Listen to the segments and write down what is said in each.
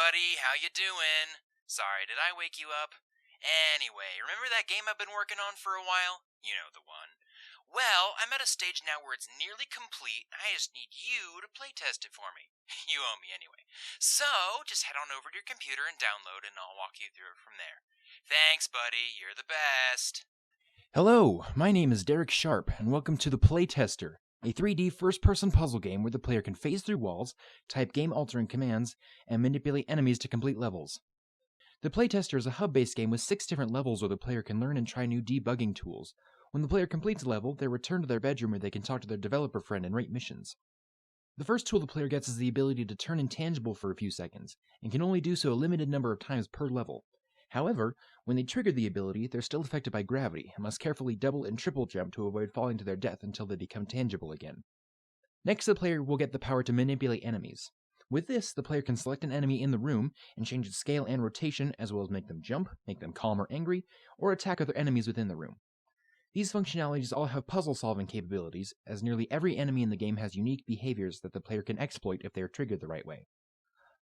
buddy, how you doing? Sorry, did I wake you up? Anyway, remember that game I've been working on for a while? You know the one. Well, I'm at a stage now where it's nearly complete, and I just need you to playtest it for me. You owe me anyway. So, just head on over to your computer and download, and I'll walk you through it from there. Thanks, buddy, you're the best. Hello, my name is Derek Sharp, and welcome to the Playtester, a 3D first-person puzzle game where the player can phase through walls, type game-altering commands, and manipulate enemies to complete levels. The Playtester is a hub-based game with 6 different levels where the player can learn and try new debugging tools. When the player completes a level, they return to their bedroom where they can talk to their developer friend and rate missions. The first tool the player gets is the ability to turn intangible for a few seconds, and can only do so a limited number of times per level. However, when they trigger the ability, they're still affected by gravity, and must carefully double and triple jump to avoid falling to their death until they become tangible again. Next, the player will get the power to manipulate enemies. With this, the player can select an enemy in the room and change its scale and rotation, as well as make them jump, make them calm or angry, or attack other enemies within the room. These functionalities all have puzzle-solving capabilities, as nearly every enemy in the game has unique behaviors that the player can exploit if they are triggered the right way.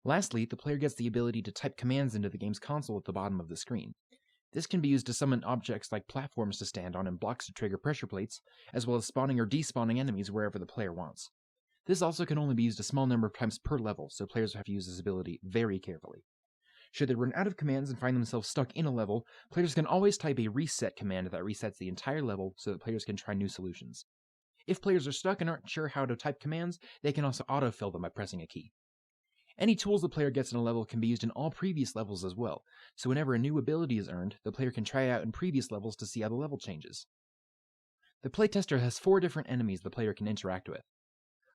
Lastly, the player gets the ability to type commands into the game's console at the bottom of the screen. This can be used to summon objects like platforms to stand on and blocks to trigger pressure plates, as well as spawning or despawning enemies wherever the player wants. This also can only be used a small number of times per level, so players have to use this ability very carefully. Should they run out of commands and find themselves stuck in a level, players can always type a reset command that resets the entire level so that players can try new solutions. If players are stuck and aren't sure how to type commands, they can also autofill them by pressing a key. Any tools the player gets in a level can be used in all previous levels as well, so whenever a new ability is earned, the player can try it out in previous levels to see how the level changes. The playtester has 4 different enemies the player can interact with.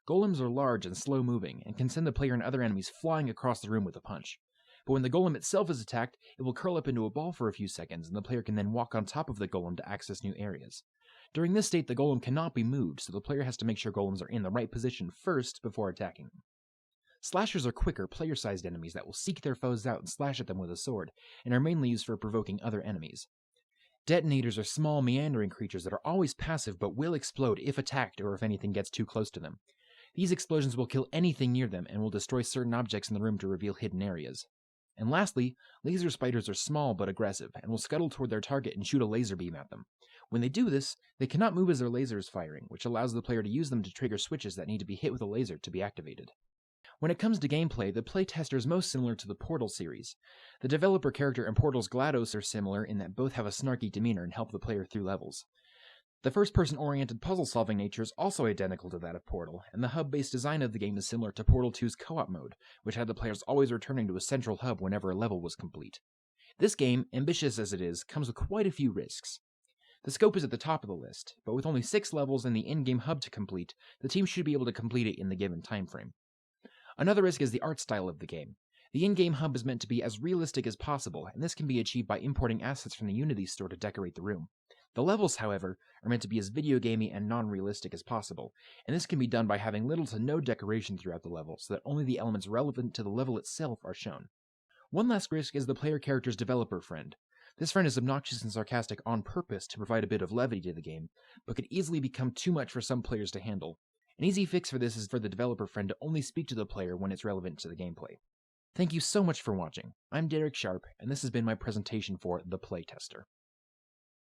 Golems are large and slow-moving, and can send the player and other enemies flying across the room with a punch. But when the golem itself is attacked, it will curl up into a ball for a few seconds, and the player can then walk on top of the golem to access new areas. During this state, the golem cannot be moved, so the player has to make sure golems are in the right position first before attacking them. Slashers are quicker, player-sized enemies that will seek their foes out and slash at them with a sword, and are mainly used for provoking other enemies. Detonators are small, meandering creatures that are always passive but will explode if attacked or if anything gets too close to them. These explosions will kill anything near them and will destroy certain objects in the room to reveal hidden areas. And lastly, laser spiders are small but aggressive, and will scuttle toward their target and shoot a laser beam at them. When they do this, they cannot move as their laser is firing, which allows the player to use them to trigger switches that need to be hit with a laser to be activated. When it comes to gameplay, the playtester is most similar to the Portal series. The developer character and Portal's GLaDOS are similar in that both have a snarky demeanor and help the player through levels. The first-person-oriented puzzle-solving nature is also identical to that of Portal, and the hub-based design of the game is similar to Portal 2's co-op mode, which had the players always returning to a central hub whenever a level was complete. This game, ambitious as it is, comes with quite a few risks. The scope is at the top of the list, but with only 6 levels and the in-game hub to complete, the team should be able to complete it in the given time frame. Another risk is the art style of the game. The in-game hub is meant to be as realistic as possible, and this can be achieved by importing assets from the Unity store to decorate the room. The levels, however, are meant to be as video gamey and non-realistic as possible, and this can be done by having little to no decoration throughout the level, so that only the elements relevant to the level itself are shown. One last risk is the player character's developer friend. This friend is obnoxious and sarcastic on purpose to provide a bit of levity to the game, but could easily become too much for some players to handle. An easy fix for this is for the developer friend to only speak to the player when it's relevant to the gameplay. Thank you so much for watching. I'm Derek Sharp, and this has been my presentation for The Playtester.